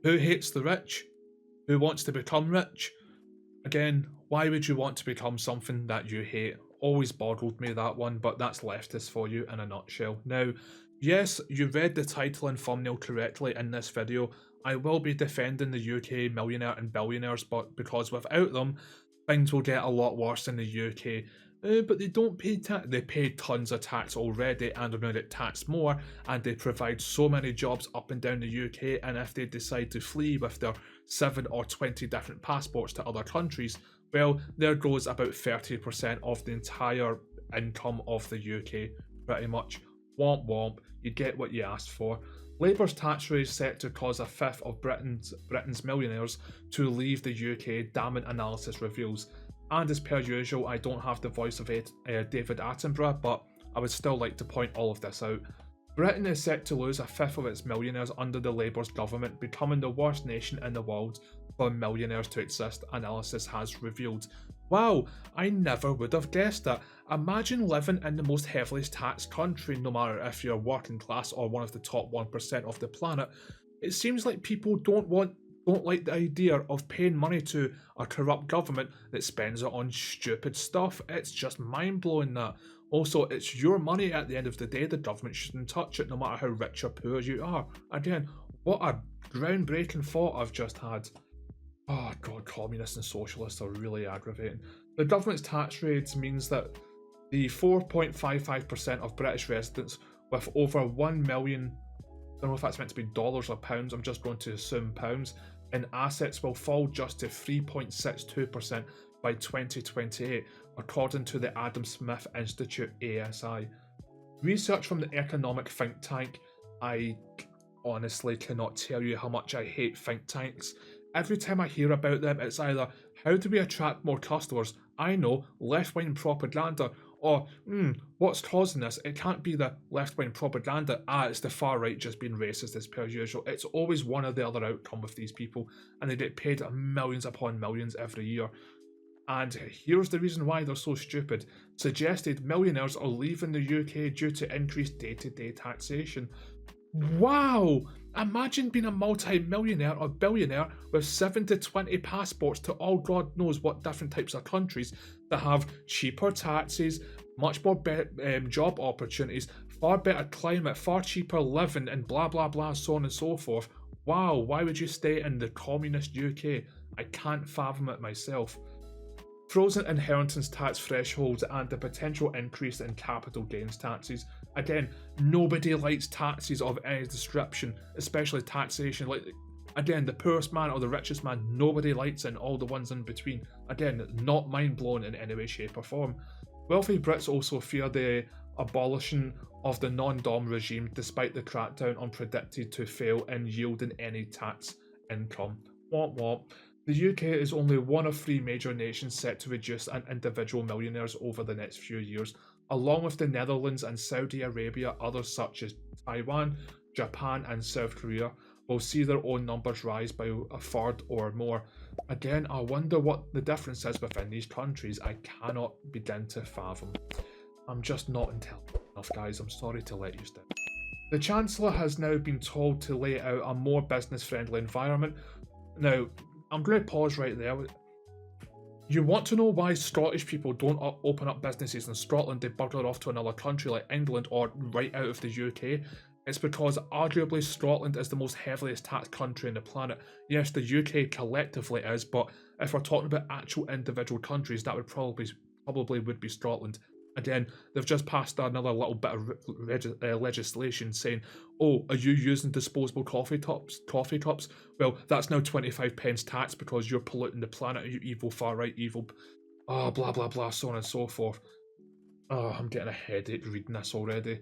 Who hates the rich? Who wants to become rich? Again, why would you want to become something that you hate? Always boggled me, that one, but that's leftist for you in a nutshell. Now, yes, you read the title and thumbnail correctly in this video. I will be defending the UK millionaire and billionaires, but because without them, things will get a lot worse in the UK. But they don't pay tax. They pay tons of tax already and are now get taxed more, and they provide so many jobs up and down the UK. And if they decide to flee with their 7 or 20 different passports to other countries, well, there goes about 30% of the entire income of the UK, pretty much. Womp womp, you get what you asked for. Labour's tax raise set to cause a fifth of Britain's millionaires to leave the UK, damning analysis reveals. And as per usual, I don't have the voice of David Attenborough, but I would still like to point all of this out. Britain is set to lose a fifth of its millionaires under the Labour's government, becoming the worst nation in the world for millionaires to exist, analysis has revealed. Wow, I never would have guessed that. Imagine living in the most heavily taxed country, no matter if you're working class or one of the top 1% of the planet. It seems like people don't like the idea of paying money to a corrupt government that spends it on stupid stuff. It's just mind-blowing that. Also, it's your money at the end of the day. The government shouldn't touch it, no matter how rich or poor you are. Again, what a groundbreaking thought I've just had. Oh god, communists and socialists are really aggravating. The government's tax rates means that the 4.55% of British residents with over 1 million, I don't know if that's meant to be dollars or pounds, I'm just going to assume pounds, in assets will fall just to 3.62% by 2028, according to the Adam Smith Institute ASI. Research from the economic think tank. I honestly cannot tell you how much I hate think tanks. Every time I hear about them, it's either, how do we attract more customers? I know, left-wing propaganda. Or, what's causing this? It can't be the left-wing propaganda. It's the far right just being racist as per usual. It's always one or the other outcome with these people, and they get paid millions upon millions every year. And here's the reason why they're so stupid. Suggested millionaires are leaving the UK due to increased day-to-day taxation. Wow! Imagine being a multi-millionaire or billionaire with 7 to 20 passports to all God knows what different types of countries that have cheaper taxes, much more job opportunities, far better climate, far cheaper living, and blah blah blah, so on and so forth. Wow, why would you stay in the communist UK? I can't fathom it myself. Frozen inheritance tax thresholds and the potential increase in capital gains taxes. Again, nobody likes taxes of any description, especially taxation. Like, again, the poorest man or the richest man, nobody likes it, and all the ones in between. Again, not mind-blowing in any way, shape or form. Wealthy Brits also fear the abolition of the non-dom regime, despite the crackdown on predicted to fail in yielding any tax income. Womp womp. The UK is only one of 3 major nations set to reduce an individual millionaires over the next few years. Along with the Netherlands and Saudi Arabia, others such as Taiwan, Japan and South Korea will see their own numbers rise by a third or more. Again, I wonder what the difference is within these countries. I cannot begin to fathom. I'm just not intelligent enough, guys. I'm sorry to let you down. The Chancellor has now been told to lay out a more business-friendly environment. Now, I'm going to pause right there. You want to know why Scottish people don't open up businesses in Scotland? They bugger off to another country like England or right out of the UK. It's because arguably Scotland is the most heavily taxed country on the planet. Yes, the UK collectively is, but if we're talking about actual individual countries, that would probably would be Scotland. Again, they've just passed another little bit of legislation saying, oh, are you using disposable coffee cups? Well, that's now 25 pence tax because you're polluting the planet, you evil far-right evil, blah, blah, blah, so on and so forth. Oh, I'm getting a headache reading this already.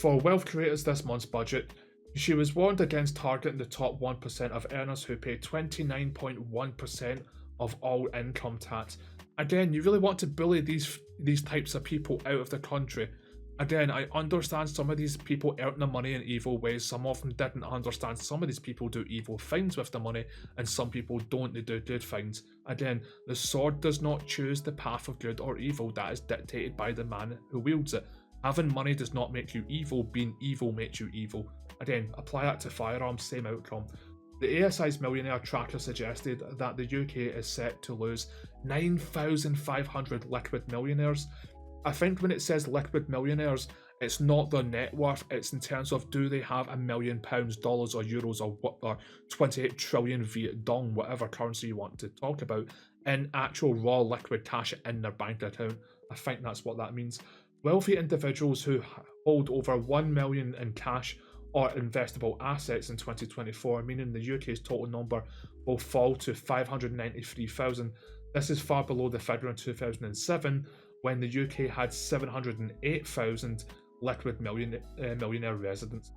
For wealth creators this month's budget, she was warned against targeting the top 1% of earners who pay 29.1% of all income tax. Again, you really want to bully these types of people out of the country. Again, I understand some of these people earn the money in evil ways. Some of them didn't understand. Some of these people do evil things with the money, and some people don't. They do good things. Again, the sword does not choose the path of good or evil. That is dictated by the man who wields it. Having money does not make you evil. Being evil makes you evil. Again, apply that to firearms, same outcome. The ASI's Millionaire Tracker suggested that the UK is set to lose 9,500 liquid millionaires. I think when it says liquid millionaires, it's not their net worth, it's in terms of do they have £1 million, dollars or euros or 28 trillion Viet Dong, whatever currency you want to talk about, in actual raw liquid cash in their bank account. I think that's what that means. Wealthy individuals who hold over 1 million in cash or investable assets in 2024, meaning the UK's total number will fall to 593,000. This is far below the figure in 2007 when the UK had 708,000 liquid millionaire residents.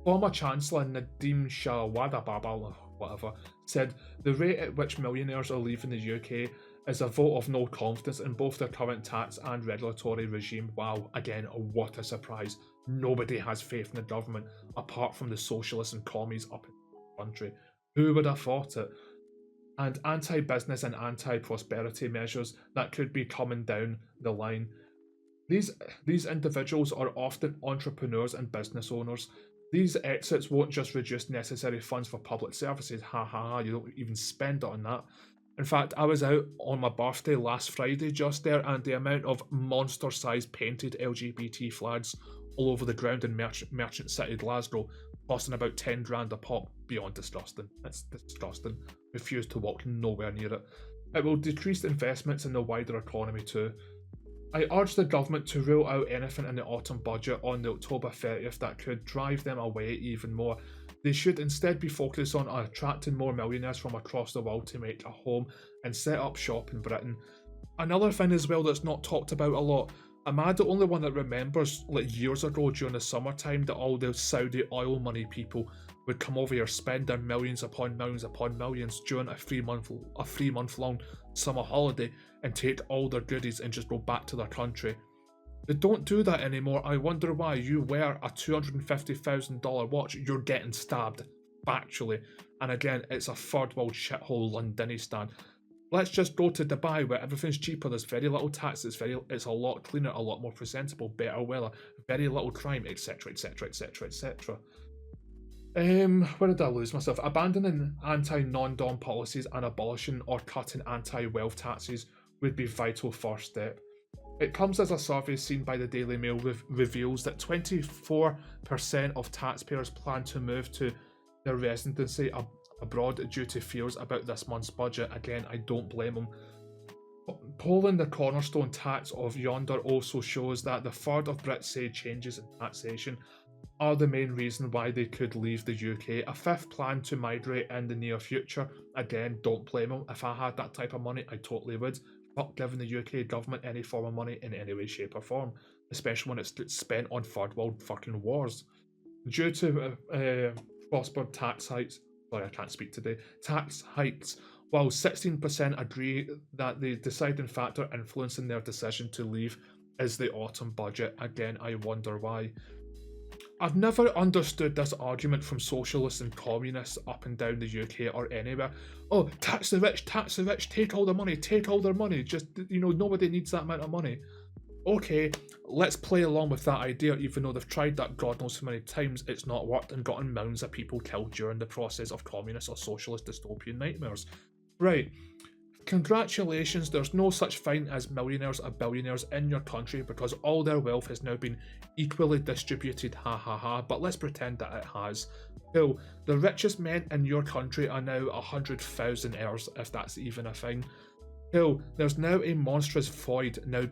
Former Chancellor Nadeem Shah Wadababa, whatever, said the rate at which millionaires are leaving the UK is a vote of no confidence in both the current tax and regulatory regime. Wow, again, what a surprise. Nobody has faith in the government apart from the socialists and commies up in the country. Who would have thought it? And anti-business and anti-prosperity measures that could be coming down the line. These individuals are often entrepreneurs and business owners. These exits won't just reduce necessary funds for public services. Ha ha ha, you don't even spend it on that. In fact, I was out on my birthday last Friday just there, and the amount of monster-sized painted LGBT flags all over the ground in Merchant City, Glasgow, costing about 10 grand a pop, beyond disgusting. It's disgusting. Refuse to walk nowhere near it. It will decrease investments in the wider economy too. I urge the government to rule out anything in the autumn budget on the October 30th that could drive them away even more. They should instead be focused on attracting more millionaires from across the world to make a home and set up shop in Britain. Another thing as well that's not talked about a lot, am I the only one that remembers like years ago during the summertime that all the Saudi oil money people would come over here, spend their millions upon millions during a three month long summer holiday and take all their goodies and just go back to their country? They don't do that anymore. I wonder why. You wear a $250,000 watch, you're getting stabbed, factually. And again, it's a third world shithole Londonistan. Let's just go to Dubai where everything's cheaper, there's very little tax, it's a lot cleaner, a lot more presentable, better weather, very little crime, etc, etc, etc, etc. Where did I lose myself? Abandoning anti-non-dom policies and abolishing or cutting anti-wealth taxes would be vital first step. It comes as a survey seen by the Daily Mail reveals that 24% of taxpayers plan to move to their residency abroad due to fears about this month's budget. Again, I don't blame them. Polling the cornerstone tax of Yonder also shows that the third of Brits say changes in taxation are the main reason why they could leave the UK. A fifth plan to migrate in the near future. Again, don't blame them. If I had that type of money, I totally would. Not giving the UK government any form of money in any way, shape or form, especially when it's spent on third world fucking wars. Due to prospered tax hikes, sorry I can't speak today, tax hikes, while 16% agree that the deciding factor influencing their decision to leave is the autumn budget. Again, I wonder why. I've never understood this argument from socialists and communists up and down the UK or anywhere. Oh, tax the rich, take all their money, take all their money. Just, nobody needs that amount of money. Okay, let's play along with that idea, even though they've tried that God knows how many times, it's not worked and gotten millions of people killed during the process of communist or socialist dystopian nightmares. Right. Congratulations, there's no such thing as millionaires or billionaires in your country because all their wealth has now been equally distributed, ha ha ha, but let's pretend that it has. Cool, the richest men in your country are now 100,000 heirs, if that's even a thing. Cool, there's now a monstrous void now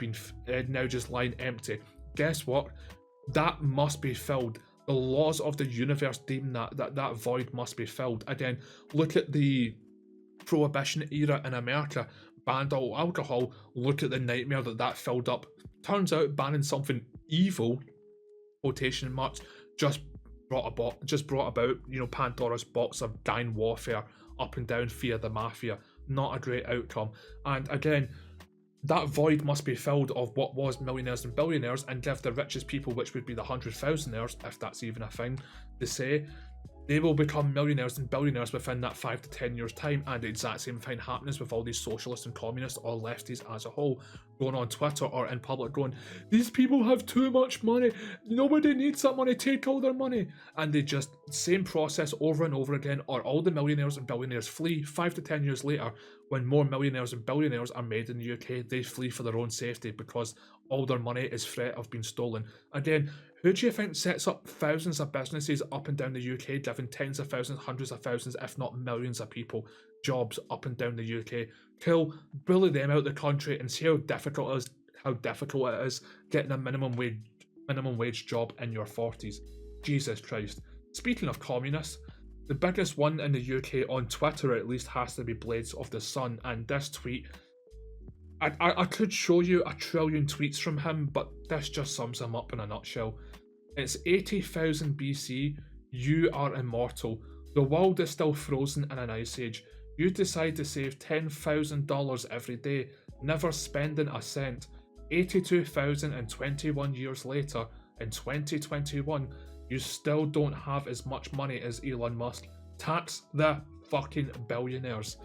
just lying empty. Guess what? That must be filled. The laws of the universe deem that void must be filled. Again, look at the Prohibition era in America, banned all alcohol. Look at the nightmare that filled up. Turns out banning something evil, quotation marks, just brought about Pandora's box of gang warfare up and down via the mafia. Not a great outcome. And again, that void must be filled of what was Millionaires and Billionaires and give the richest people, which would be the 100,000 heirs, if that's even a thing to say, They will become millionaires and billionaires within that 5 to 10 years' time, and the exact same thing happens with all these socialists and communists or lefties as a whole, going on Twitter or in public going, these people have too much money, nobody needs that money, take all their money. And they just, same process over and over again, or all the millionaires and billionaires flee 5 to 10 years later. When more millionaires and billionaires are made in the UK, they flee for their own safety because all their money is threat of being stolen. Again, who do you think sets up thousands of businesses up and down the UK, giving tens of thousands, hundreds of thousands, if not millions of people jobs up and down the UK? Kill, bully them out of the country, and see how difficult it is getting a minimum wage job in your 40s. Jesus Christ. Speaking of communists, the biggest one in the UK on Twitter at least has to be Blades of the Sun, and this tweet, I could show you a trillion tweets from him, but this just sums him up in a nutshell. It's 80,000 BC, you are immortal. The world is still frozen in an ice age. You decide to save $10,000 every day, never spending a cent. 82,021 years later, in 2021, you still don't have as much money as Elon Musk. Tax the fucking billionaires.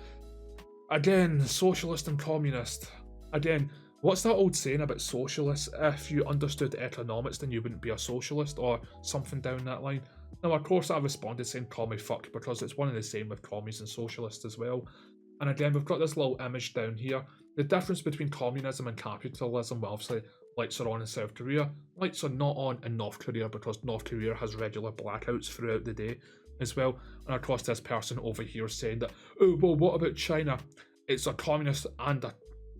Again, socialist and communist. Again, what's that old saying about socialists? If you understood economics, then you wouldn't be a socialist, or something down that line. Now, of course, I responded saying commie fuck, because it's one and the same with commies and socialists as well. And again, we've got this little image down here. The difference between communism and capitalism, well, obviously, lights are on in South Korea. Lights are not on in North Korea, because North Korea has regular blackouts throughout the day as well. And of course, this person over here saying that, oh, well, what about China? It's a communist and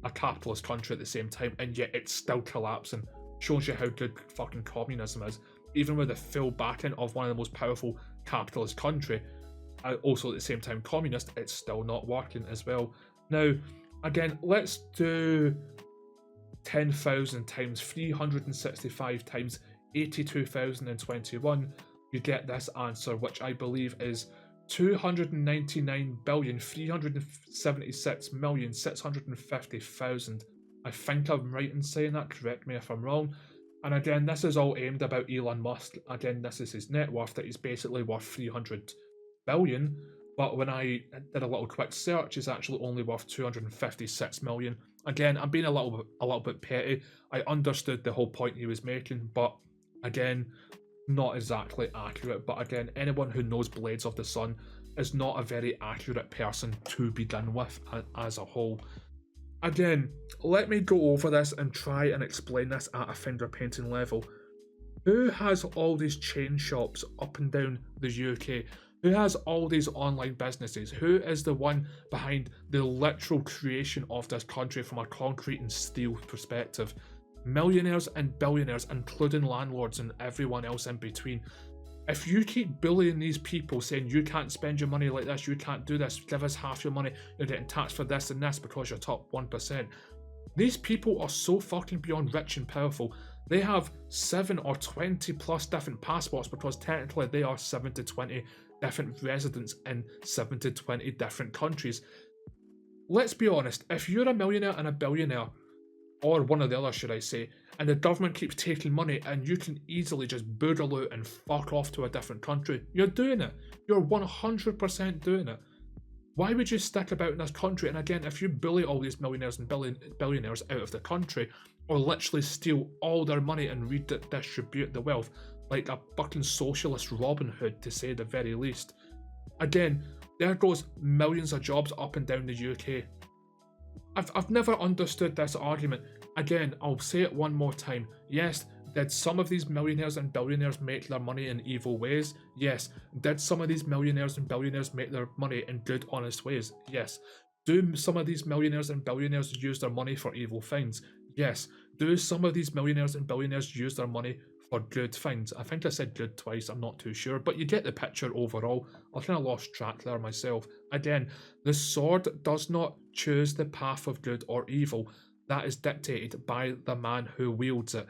a capitalist country at the same time, and yet it's still collapsing. Shows you how good fucking communism is. Even with the full backing of one of the most powerful capitalist country, also at the same time communist, it's still not working as well. Now, again, let's do 10,000 times 365 times 82,021. You get this answer, which I believe is 299,376,650,000. I think I'm right in saying that, correct me if I'm wrong. And again, this is all aimed about Elon Musk. Again, this is his net worth, that he's basically worth 300 billion. But when I did a little quick search, he's actually only worth 256 million. Again, I'm being a little bit petty. I understood the whole point he was making, but again, not exactly accurate. But again, anyone who knows Blades of the Sun is not a very accurate person to begin with as a whole. Again, let me go over this and try and explain this at a finger painting level. Who has all these chain shops up and down the UK? Who has all these online businesses? Who is the one behind the literal creation of this country from a concrete and steel perspective? Millionaires and billionaires, including landlords and everyone else in between. If you keep bullying these people, saying you can't spend your money like this, you can't do this, give us half your money, you're getting taxed for this and this because you're top 1%. These people are so fucking beyond rich and powerful. They have 7 or 20 plus different passports, because technically they are 7 to 20 different residents in 7 to 20 different countries. Let's be honest, if you're a millionaire and a billionaire, or one or the other should I say, and the government keeps taking money and you can easily just boogaloo and fuck off to a different country, you're doing it. You're 100% doing it. Why would you stick about in this country? And again, if you bully all these millionaires and billionaires out of the country, or literally steal all their money and redistribute the wealth, like a fucking socialist Robin Hood to say the very least, again, there goes millions of jobs up and down the UK. I've never understood this argument. Again, I'll say it one more time. Yes, did some of these millionaires and billionaires make their money in evil ways? Yes. Did some of these millionaires and billionaires make their money in good, honest ways? Yes. Do some of these millionaires and billionaires use their money for evil things? Yes. Do some of these millionaires and billionaires use their money for good things? I think I said good twice, I'm not too sure, but you get the picture overall. I kind of lost track there myself. Again, the sword does not choose the path of good or evil. That is dictated by the man who wields it.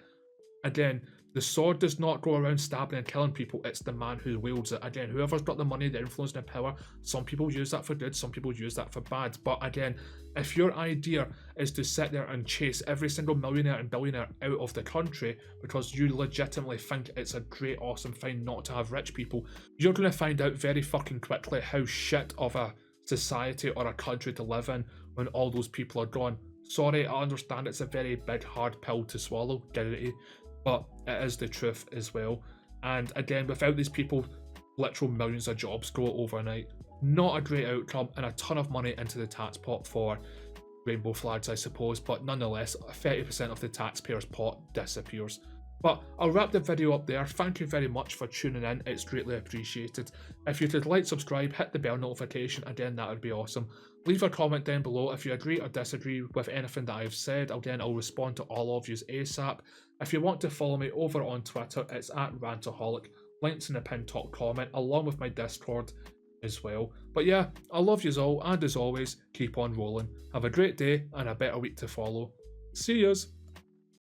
Again, The sword does not go around stabbing and killing people, it's the man who wields it. Again, whoever's got the money, the influence, and the power, some people use that for good, some people use that for bad. But again, if your idea is to sit there and chase every single millionaire and billionaire out of the country because you legitimately think it's a great, awesome thing not to have rich people, you're going to find out very fucking quickly how shit of a society or a country to live in when all those people are gone. Sorry, I understand it's a very big, hard pill to swallow, Gouty, but it is the truth as well. And again, without these people, literal millions of jobs go overnight. Not a great outcome, and a ton of money into the tax pot for rainbow flags, I suppose, but nonetheless, 30% of the taxpayers' pot disappears. But I'll wrap the video up there. Thank you very much for tuning in, it's greatly appreciated. If you could like, subscribe, hit the bell notification, again that would be awesome. Leave a comment down below if you agree or disagree with anything that I've said. Again, I'll respond to all of yous ASAP. If you want to follow me over on Twitter, it's at rant-A-holic. Links in the pinned top comment, along with my Discord as well. But yeah, I love yous all, and as always, keep on rolling. Have a great day and a better week to follow. See yous!